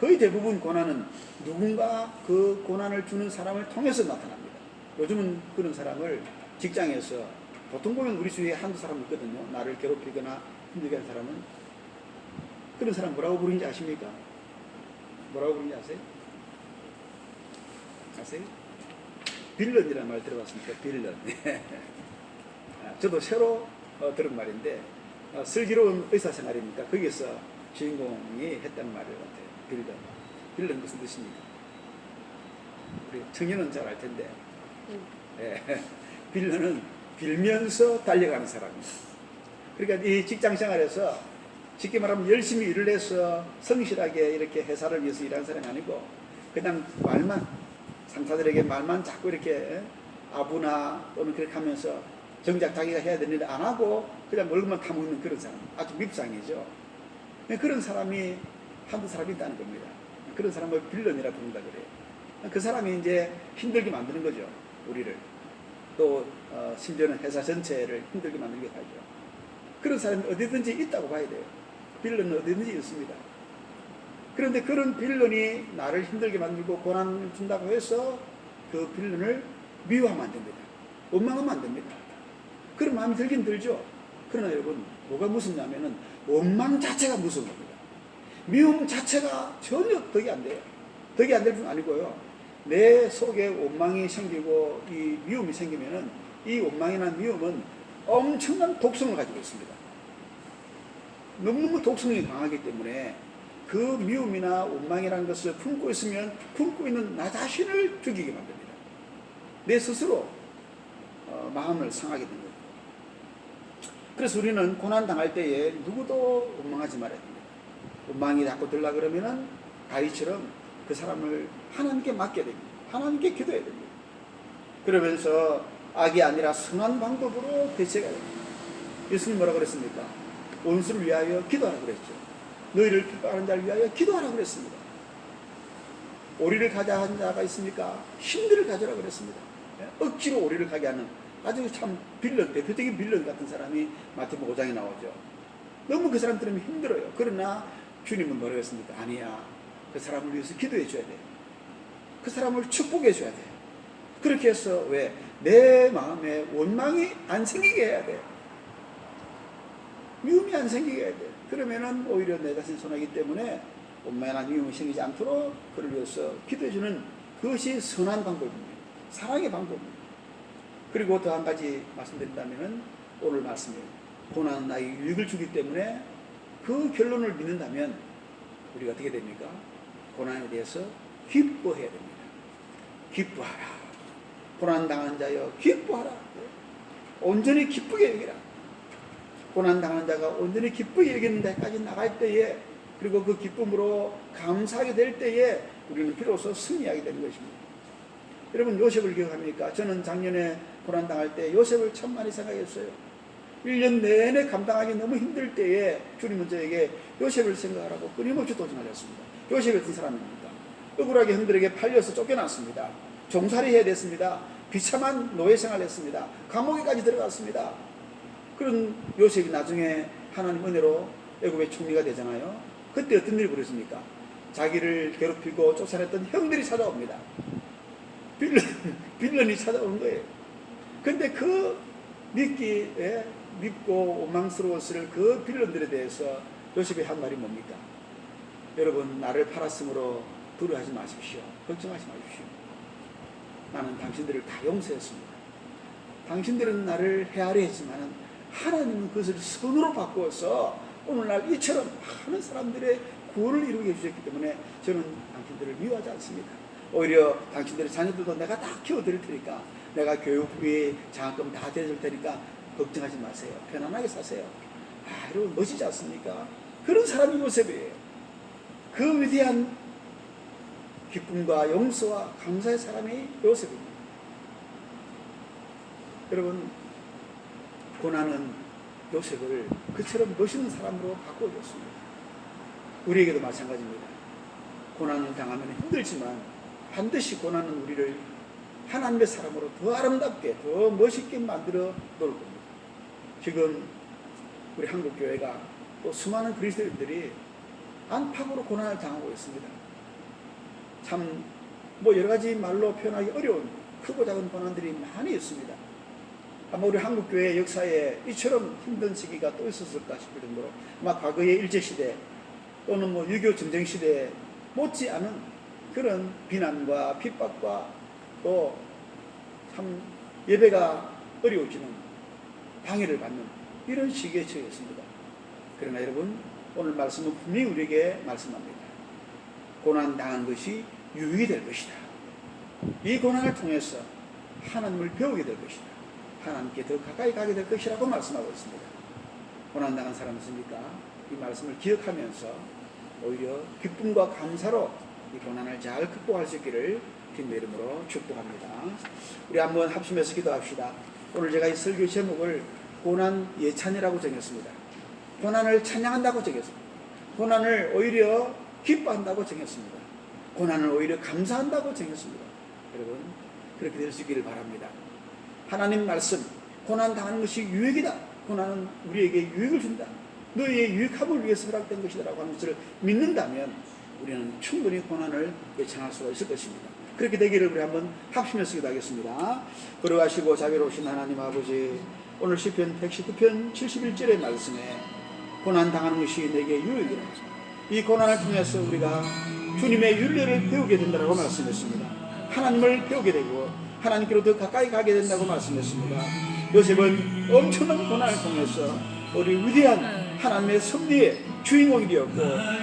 거의 대부분 고난은 누군가 그 고난을 주는 사람을 통해서 나타납니다. 요즘은 그런 사람을 직장에서 보통 보면 우리 주위에 한두 사람 있거든요. 나를 괴롭히거나 힘들게 하는 사람은. 그런 사람 뭐라고 부르는지 아십니까? 뭐라고 부르는지 아세요? 아세요? 빌런이라는 말 들어봤습니까? 빌런. 저도 새로 들은 말인데, 슬기로운 의사생활입니까? 거기서 주인공이 했던 말 같아요. 빌런. 빌런 무슨 뜻입니까? 우리 청년은 잘 알 텐데, 빌런은 빌면서 달려가는 사람입니다. 그러니까 이 직장 생활에서 쉽게 말하면 열심히 일을 해서 성실하게 이렇게 회사를 위해서 일하는 사람이 아니고, 그냥 말만, 상사들에게 말만 자꾸 이렇게 아부나 또는 그렇게 하면서 정작 자기가 해야 되는 일 안 하고 그냥 월급만 타먹는 그런 사람, 아주 밉상이죠. 그런 사람이 한두 사람이 있다는 겁니다. 그런 사람을 빌런이라 부른다 그래요. 그 사람이 이제 힘들게 만드는 거죠, 우리를. 또 심지어는 회사 전체를 힘들게 만들게 하죠. 그런 사람이 어디든지 있다고 봐야 돼요. 빌런은 어디든지 있습니다. 그런데 그런 빌런이 나를 힘들게 만들고 고난을 준다고 해서 그 빌런을 미워하면 안 됩니다. 원망하면 안 됩니다. 그런 마음이 들긴 들죠. 그러나 여러분, 뭐가 무섭냐면은 원망 자체가 무서운 겁니다. 미움 자체가 전혀 덕이 안 돼요. 덕이 안 될 뿐 아니고요, 내 속에 원망이 생기고 이 미움이 생기면은 이 원망이나 미움은 엄청난 독성을 가지고 있습니다. 너무너무 독성이 강하기 때문에 그 미움이나 원망이라는 것을 품고 있으면 품고 있는 나 자신을 죽이게 만듭니다. 내 스스로 마음을 상하게 됩니다. 그래서 우리는 고난 당할 때에 누구도 원망하지 말아야 됩니다. 원망이 자꾸 들라 그러면은 다윗처럼 그 사람을 하나님께 맡겨야 됩니다. 하나님께 기도해야 됩니다. 그러면서 악이 아니라 선한 방법으로 대처해야 됩니다. 예수님 뭐라고 그랬습니까? 원수를 위하여 기도하라고 그랬죠. 너희를 핍박하는 자를 위하여 기도하라고 그랬습니다. 오리를 가자 한 자가 있습니까? 힘들을 가져라고 그랬습니다. 억지로 오리를 가게 하는 아주 참 빌런, 대표적인 빌런 같은 사람이 마태복음 5장에 나오죠. 너무 그 사람 들으면 힘들어요. 그러나 주님은 뭐라고 했습니까? 아니야, 그 사람을 위해서 기도해 줘야 돼. 그 사람을 축복해 줘야 돼. 그렇게 해서 왜? 내 마음에 원망이 안 생기게 해야 돼. 미움이 안 생기게 해야 돼. 그러면은 오히려 내 자신이 손하기 때문에 원망이나 미움이 생기지 않도록 그를 위해서 기도해 주는 그것이 선한 방법입니다. 사랑의 방법입니다. 그리고 더 한 가지 말씀드린다면은, 오늘 말씀에 고난은 나에게 유익을 주기 때문에 그 결론을 믿는다면 우리가 어떻게 됩니까? 고난에 대해서 기뻐해야 됩니다. 기뻐하라. 고난당한 자여 기뻐하라. 온전히 기쁘게 여기라. 고난당한 자가 온전히 기쁘게 여기는 데까지 나갈 때에, 그리고 그 기쁨으로 감사하게 될 때에 우리는 비로소 승리하게 되는 것입니다. 여러분, 요셉을 기억합니까? 저는 작년에 고난당할 때 요셉을 참 많이 생각했어요. 1년 내내 감당하기 너무 힘들 때에 주님은 저에게 요셉을 생각하라고 끊임없이 도전하셨습니다. 요셉이 어떤 사람입니까? 억울하게 형들에게 팔려서 쫓겨났습니다. 종살이 해야 됐습니다. 비참한 노예 생활을 했습니다. 감옥에까지 들어갔습니다. 그런 요셉이 나중에 하나님 은혜로 애굽의 총리가 되잖아요. 그때 어떤 일이 벌어집니까? 자기를 괴롭히고 쫓아냈던 형들이 찾아옵니다. 빌런이 찾아오는 거예요. 근데 그 믿고 원망스러웠을 그 빌런들에 대해서 요셉이 한 말이 뭡니까? 여러분, 나를 팔았으므로 두려워하지 마십시오. 걱정하지 마십시오. 나는 당신들을 다 용서했습니다. 당신들은 나를 헤아려 했지만 하나님은 그것을 선으로 바꾸어서 오늘날 이처럼 많은 사람들의 구원을 이루게 해주셨기 때문에 저는 당신들을 미워하지 않습니다. 오히려 당신들의 자녀들도 내가 다 키워드릴 테니까, 내가 교육비 장학금 다 대줄 테니까 걱정하지 마세요. 편안하게 사세요. 여러분, 멋지지 않습니까? 그런 사람이 요셉이에요. 그 위대한 기쁨과 용서와 감사의 사람이 요셉입니다. 여러분, 고난은 요셉을 그처럼 멋있는 사람으로 바꿔줬습니다. 우리에게도 마찬가지입니다. 고난을 당하면 힘들지만 반드시 고난은 우리를 하나님의 사람으로 더 아름답게, 더 멋있게 만들어 놓을 겁니다. 지금 우리 한국교회가 또 수많은 그리스도인들이 안팎으로 고난을 당하고 있습니다. 참 여러 가지 말로 표현하기 어려운 크고 작은 고난들이 많이 있습니다. 아마 우리 한국교회 역사에 이처럼 힘든 시기가 또 있었을까 싶을 정도로, 아마 과거의 일제시대 또는 6.25 전쟁시대에 못지않은 그런 비난과 핍박과 또 참 예배가 어려워지는, 방해를 받는 이런 시기에 처했습니다. 그러나 여러분, 오늘 말씀은 분명히 우리에게 말씀합니다. 고난당한 것이 유익이 될 것이다. 이 고난을 통해서 하나님을 배우게 될 것이다. 하나님께 더 가까이 가게 될 것이라고 말씀하고 있습니다. 고난당한 사람 있습니까? 이 말씀을 기억하면서 오히려 기쁨과 감사로 이 고난을 잘 극복할 수 있기를 주님의 이름으로 축복합니다. 우리 한번 합심해서 기도합시다. 오늘 제가 이 설교 제목을 고난 예찬이라고 정했습니다. 고난을 찬양한다고 정했습니다. 고난을 오히려 기뻐한다고 정했습니다. 고난을 오히려 감사한다고 정했습니다. 여러분, 그렇게 될 수 있기를 바랍니다. 하나님 말씀, 고난 당하는 것이 유익이다. 고난은 우리에게 유익을 준다. 너희의 유익함을 위해서 허락된 것이다라고 하는 것을 믿는다면 우리는 충분히 고난을 예찬할 수가 있을 것입니다. 그렇게 되기를 우리 한번 합심해서 기도하겠습니다. 걸어가시고 자비로우신 하나님 아버지, 오늘 시편 119편 71절의 말씀에 고난 당하는 것이 내게 유익이라, 이 고난을 통해서 우리가 주님의 윤례를 배우게 된다고 말씀했습니다. 하나님을 배우게 되고 하나님께로 더 가까이 가게 된다고 말씀했습니다. 요셉은 엄청난 고난을 통해서 우리 위대한 하나님의 섭리의 주인공이 되었고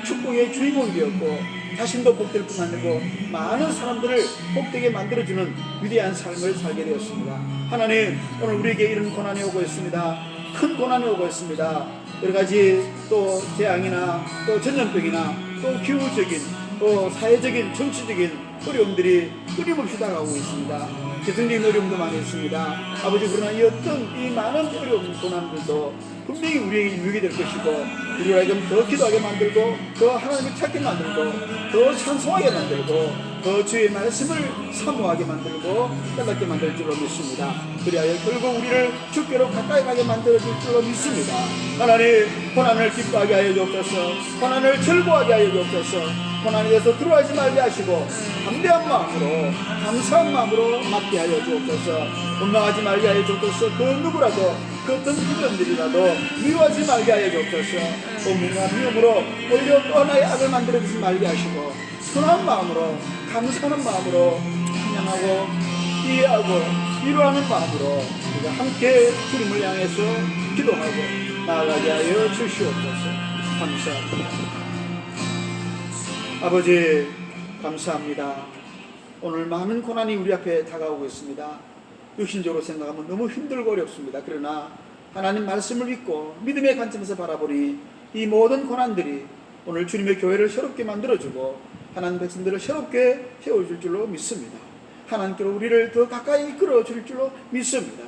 축복의 주인공이 되었고 자신도 복될 뿐 아니고 많은 사람들을 복되게 만들어주는 위대한 삶을 살게 되었습니다. 하나님, 오늘 우리에게 이런 고난이 오고 있습니다. 큰 고난이 오고 있습니다. 여러 가지 또 재앙이나 또 전염병이나 또 기후적인 또 사회적인 정치적인 어려움들이 끊임없이 다가오고 있습니다. 재정적인 어려움도 많이 있습니다. 아버지, 그러나 이 어떤 이 많은 어려움 고난들도 분명히 우리에게 유익이 될 것이고 우리가 좀 더 기도하게 만들고 더 하나님을 찾게 만들고 더 찬송하게 만들고 더 주의 말씀을 사모하게 만들고 깨닫게 만들 줄로 믿습니다. 그리하여 결국 우리를 주께로 가까이 가게 만들어줄 줄로 믿습니다. 하나님, 고난을 기뻐하게 하여 주옵소서. 고난을 즐거워하게 하여 주옵소서. 고난에 대해서 두려워하지 말게 하시고 담대한 마음으로 감사한 마음으로 맞게 하여 주옵소서. 원망하지 말게 하여 주옵소서. 그 누구라도 그 어떤 분들이라도 미워하지 말게 하여 주옵소서. 원망과 미움으로 오히려 또 하나의 악을 만들어주지 말게 하시고 순한 마음으로 감사하는 마음으로 찬양하고 이해하고 위로하는 마음으로 우리가 함께 주님을 향해서 기도하고 나아가게 하여 주시옵소서. 감사합니다. 아버지, 감사합니다. 오늘 많은 고난이 우리 앞에 다가오고 있습니다. 육신적으로 생각하면 너무 힘들고 어렵습니다. 그러나 하나님 말씀을 믿고 믿음의 관점에서 바라보니 이 모든 고난들이 오늘 주님의 교회를 새롭게 만들어주고 하나님 백성들을 새롭게 세워줄 줄로 믿습니다. 하나님께로 우리를 더 가까이 이끌어줄 줄로 믿습니다.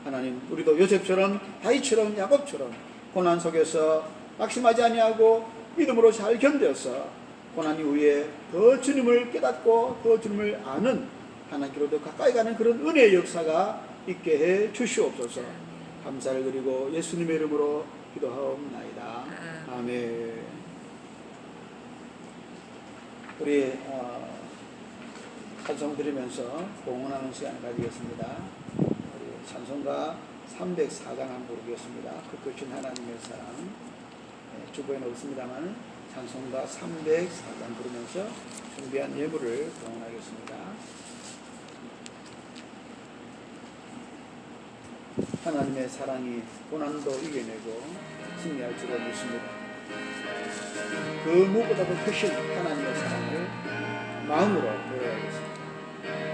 하나님, 우리도 요셉처럼 다윗처럼 야곱처럼 고난 속에서 낙심하지 아니하고 믿음으로 잘 견뎌서 고난 이후에 더 주님을 깨닫고 더 주님을 아는 하나님께로 더 가까이 가는 그런 은혜의 역사가 있게 해 주시옵소서. 감사를 드리고 예수님의 이름으로 기도하옵나이다. 아멘. 우리 찬송 드리면서 공헌하는 시간을 가지겠습니다. 우리 찬송가 304장 한번 부르겠습니다. 그 끝인 하나님의 사랑. 주보에는 없습니다만 찬송가 304장 부르면서 준비한 예물을 공헌하겠습니다. 하나님의 사랑이 고난도 이겨내고 승리할 줄을 믿습니다. 그 무엇보다도 크신 하나님의 사랑을 마음으로 노래하겠습니다.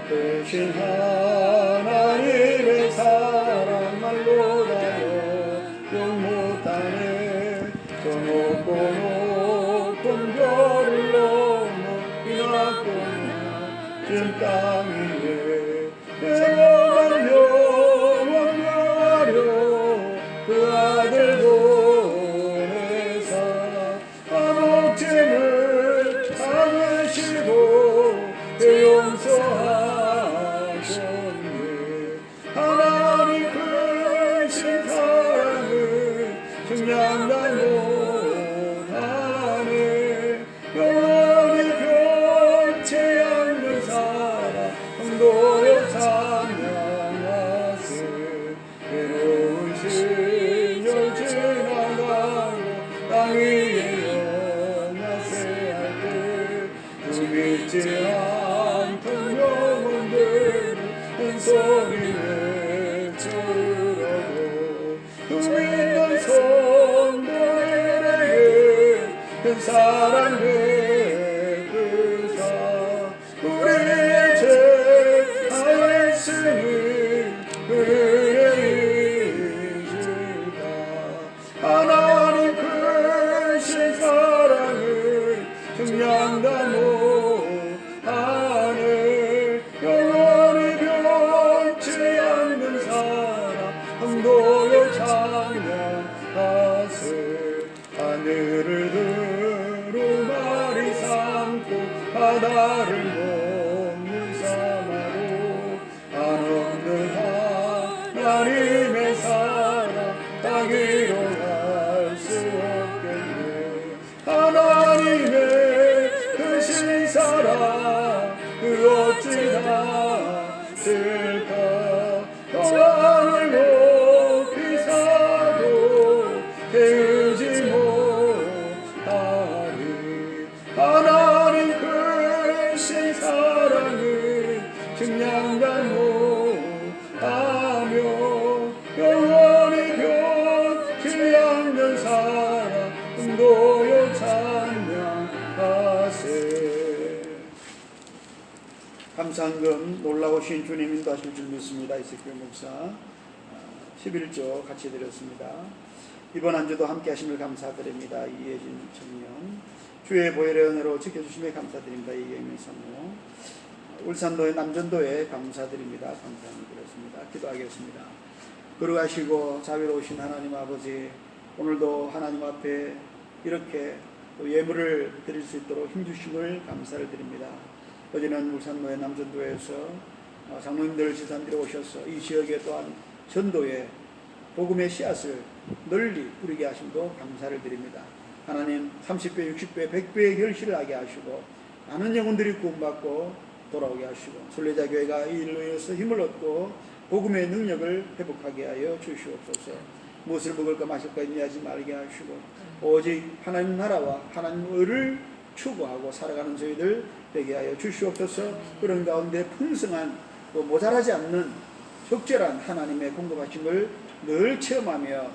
크신 하나님의 사랑 말로 다여 용 못하네. 저 높고 높은 별을 넘어 이나고나 전 땅 위에 내려간 영원 명하려 그 아들 보내사 아복짐을 담으시고 용서하셨네. 하나님 크신 사랑을 증량단 못하네. 영원히 변치 않는 사랑 성도여 찬양하세. 외로운 시절 지나가고 땅 위에 연하세 할 때 주 믿지 않던 영혼들 큰 소리 외쳐으라고 주 믿는 성도들에게 큰 사랑 베푸사 우리의 죄 하였으니 의인이시다. 하나님 크신 사랑을 증량다 못하네. 영원히 변치 않는 사랑 성도여 찬양하세. 하늘을 두루마리 삼고 바다를 먹는 사마로 한없는 하나님의 사랑 따기로 할 수 없겠네. 하나님의 크신 사랑 그 어찌 다을까. 영광을 높이 사도 태우지 못하리. 하나님 크신 사랑을 증량단 못하며 영원히 변치 않는 사랑 응도여 찬양하세. 감사한금 놀라우신 주님 인도하실 줄 믿습니다. 이석규 목사 11조 같이 드렸습니다. 이번 한 주도 함께 하심을 감사드립니다. 이예진 청년 주의 보혈의 은혜로 지켜주심에 감사드립니다. 이경민 사모 울산도의 남전도에 감사드립니다. 감사함을 드렸습니다. 기도하겠습니다. 거룩하시고 자비로우신 하나님 아버지, 오늘도 하나님 앞에 이렇게 또 예물을 드릴 수 있도록 힘주심을 감사를 드립니다. 어제는 울산도의 남전도에서 장로님들 지사님들이 오셔서 이 지역에 또한 전도에 복음의 씨앗을 널리 뿌리게 하심도 감사를 드립니다. 하나님 30배, 60배, 100배의 결실을 하게 하시고 많은 영혼들이 구원받고 돌아오게 하시고 순례자교회가 이 일로 인해서 힘을 얻고 복음의 능력을 회복하게 하여 주시옵소서. 무엇을 먹을까 마실까 염려하지 말게 하시고 오직 하나님 나라와 하나님 의를 추구하고 살아가는 저희들 되게 하여 주시옵소서. 그런 가운데 풍성한 또 모자라지 않는 적절한 하나님의 공급하심을 늘 체험하며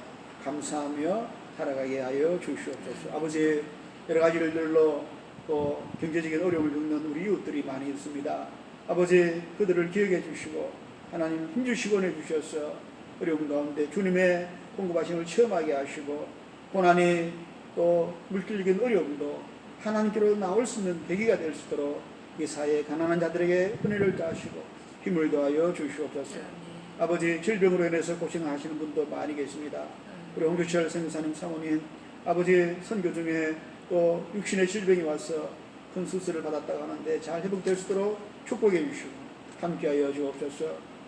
감사하며 살아가게 하여 주시옵소서. 아버지, 여러 가지 일들로 또 경제적인 어려움을 겪는 우리 이웃들이 많이 있습니다. 아버지, 그들을 기억해 주시고 하나님 힘주시고 내주셔서 어려움 가운데 주님의 공급하심을 체험하게 하시고 고난이 또 물질적인 어려움도 하나님께로 나올 수 있는 계기가 될 수 있도록 이 사회의 가난한 자들에게 은혜를 더하시고 힘을 더하여 주시옵소서. 아버지, 질병으로 인해서 고생하시는 분도 많이 계십니다. 우리 홍주철 선교사님 사모님, 아버지 선교 중에 또 육신의 질병이 와서 큰 수술을 받았다고 하는데 잘 회복될 수 있도록 축복해 주시고 함께하여 주옵소서.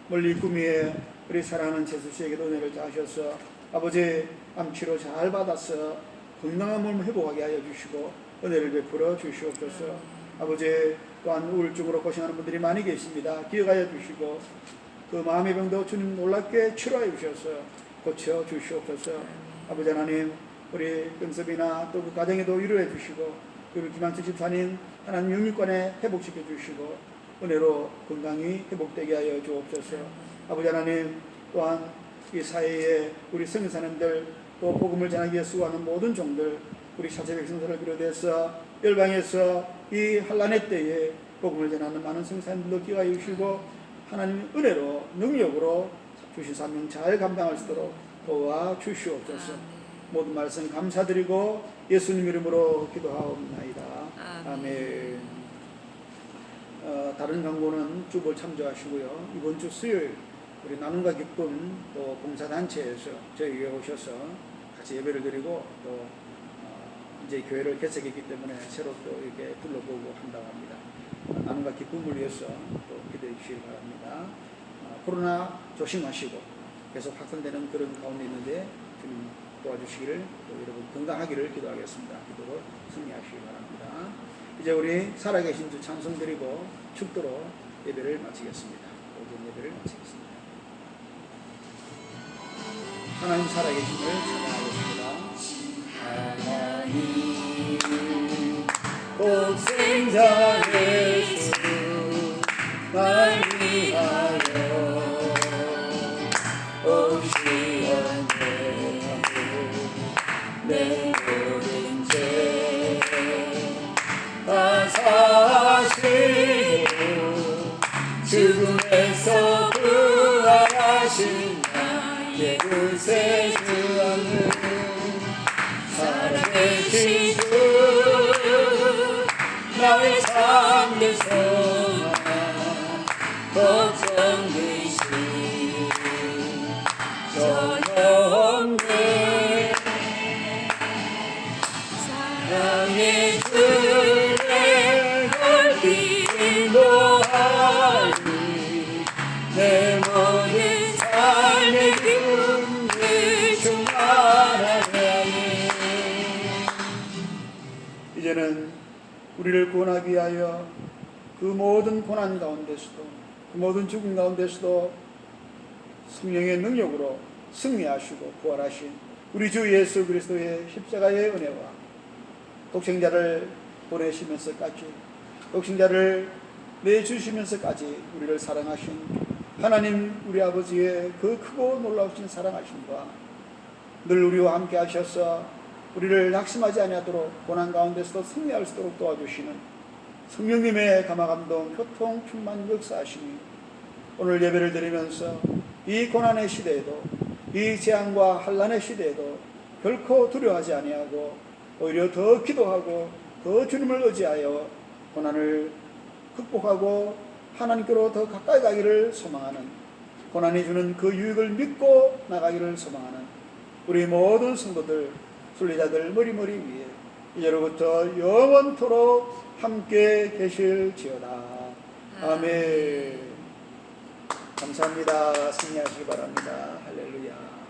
멀리 구미에 우리 사랑하는 제수씨에게도 은혜를 다하셔서 아버지 암치료 잘 받아서 건강한 몸을 회복하게 하여 주시고 은혜를 베풀어 주시옵소서. 아버지, 또한 우울증으로 고생하는 분들이 많이 계십니다. 기억하여 주시고 그 마음의 병도 주님 놀랍게 치료하여 주셔서 고쳐 주시옵소서. 아버지 하나님, 우리 은섭이나 또 그 가정에도 위로해 주시고 그리고 김한수 집사님 하나님 영육권에 회복시켜 주시고 은혜로 건강히 회복되게 하여 주옵소서. 아버지 하나님, 또한 이 사회에 우리 성교사님들 또 복음을 전하기 위해 수고하는 모든 종들, 우리 사제 백성들을 비롯해서 열방에서 이 환난의 때에 복음을 전하는 많은 성사님들도 기하여 주시고 하나님 은혜로 능력으로 주신 사명 잘 감당할 수 있도록 도와 주시옵소서. 모든 말씀 감사드리고 예수님 이름으로 기도하옵나이다. 아멘. 다른 광고는 주보 참조하시고요. 이번 주 수요일 우리 나눔과 기쁨 또 봉사단체에서 저희에게 오셔서 같이 예배를 드리고 또 이제 교회를 개척했기 때문에 새로 또 이렇게 둘러보고 한다고 합니다. 나눔과 기쁨을 위해서 또 기도해 주시기 바랍니다. 코로나 조심하시고 계속 확산되는 그런 가운데 있는데 주님 도와주시기를, 또 여러분 건강하기를 기도하겠습니다. 기도로 승리하시기 바랍니다. 이제 우리 살아계신 주 찬송드리고 축도로 예배를 마치겠습니다. 오전 예배를 마치겠습니다. 하나님 살아계심을 찬양하겠습니다. 하나님 독생자 예수 날 위하여 오시었네. 내 모든 죄 다 사시고 죽음에서 부활하신 나의 구세주 하늘 살아계신 주 나의 참된 소망 걱정 되신 전혀 없네. 사랑의 주의 넓이 인도하니 내 모든 삶의 기쁨을 충만하네. 이제는 우리를 구원하기 위하여 그 모든 고난 가운데서도 그 모든 죽음 가운데서도 성령의 능력으로 승리하시고 부활하신 우리 주 예수 그리스도의 십자가의 은혜와 독생자를 보내시면서까지 독생자를 내주시면서까지 우리를 사랑하신 하나님 우리 아버지의 그 크고 놀라우신 사랑하심과 늘 우리와 함께 하셔서 우리를 낙심하지 아니하도록 고난 가운데서도 승리할 수 있도록 도와주시는 성령님의 감화감동 교통 충만 역사하시니 오늘 예배를 드리면서 이 고난의 시대에도 이 재앙과 환난의 시대에도 결코 두려워하지 아니하고 오히려 더 기도하고 더 주님을 의지하여 고난을 극복하고 하나님께로 더 가까이 가기를 소망하는, 고난이 주는 그 유익을 믿고 나가기를 소망하는 우리 모든 성도들 순례자들 머리머리 위에 이제로부터 영원토록 함께 계실지어다. 아멘. 감사합니다. 승리하시기 바랍니다. 할렐루야.